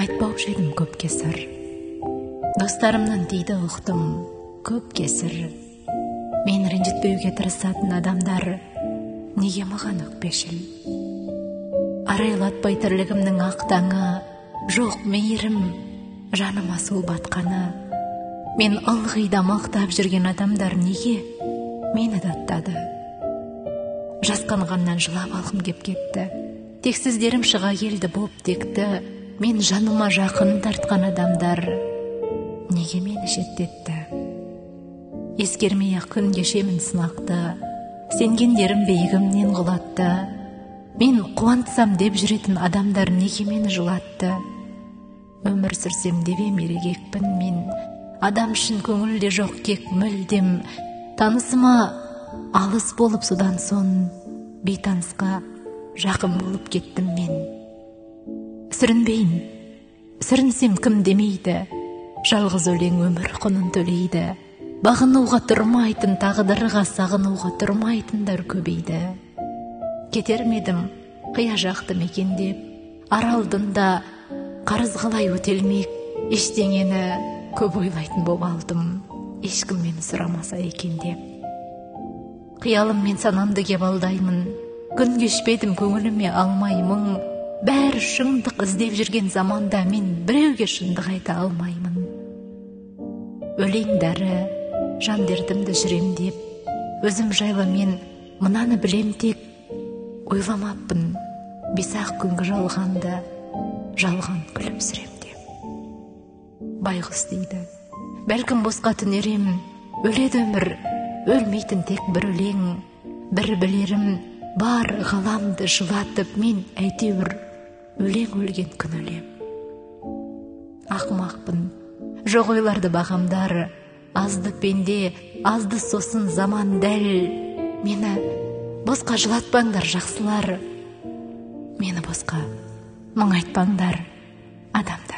айтпаушы едім көп кесір. Достарымнан дейді ұқтым көп кесір. Мен ренжітпеуге тырысатын адамдар неге маған өкпешіл? Арайлатпай тірлігімнің ақтаңы, жоқ мейірім, жаныма су батқаны. Мен ылғида мақтап жүрген адамдар неге мені даттады? Жасқанғаннан жылап алғым кеп кетті. Тексіздерім шыға келді боп текті. Мен жаныма жақын тартқан адамдар неге мені шеттетті? Ескермей-ақ күн кешемін сынақты. Сенгендерім бейгімнен құлатты. Мен қуантсам деп жүретін адамдар неге мені жылатты? Өмір сүрсем деп ерегекпін мен. Адам үшін көңілде жоқ кек мүлдем. Танысыма алыс болып содан соң бейтанысқа жақын болып кеттім мен. Сүрінбейін, сүрінсем кім демейді? Жалғыз өлең өмір құнын төлейді. Бағынуға тұрмайтын, тағдырға сағынуға тұрмайтындар көбейді. Кетер медім қия жақты мекендеп, аралдында қарыз қалай өтелмек? Ештеңені көп ойлайтын боп алдым, ешкім мені сұрамаса екен деп. Қиялым мен санамды кеп алдаймын, күн кешпедім көңіліме алмаймын. Бәрі шындық іздеп жүрген заманда мен біреуге шындық айта алмаймын. Өлеңдәрі жан дертімді жүрем деп, өзім жайлы мен мынаны білем тек, ойламаппын бес-ақ күнгі жалғанды, жалған күлімсірем деп. Байғұс дейді, бәлкім босқа түнерем, өледі өмір, өлмейтін тек бір өлең. Бір білерім бар ғаламды жылатып, мен әйтеуір өлең өлген күн өлем. Ақымақпын, жоқ ойларды бағамдар, азды пенде, азды сосын заман дәл. Мені босқа жылатпаңдар жақсылар, мені босқа мұң айтпаңдар адамдар.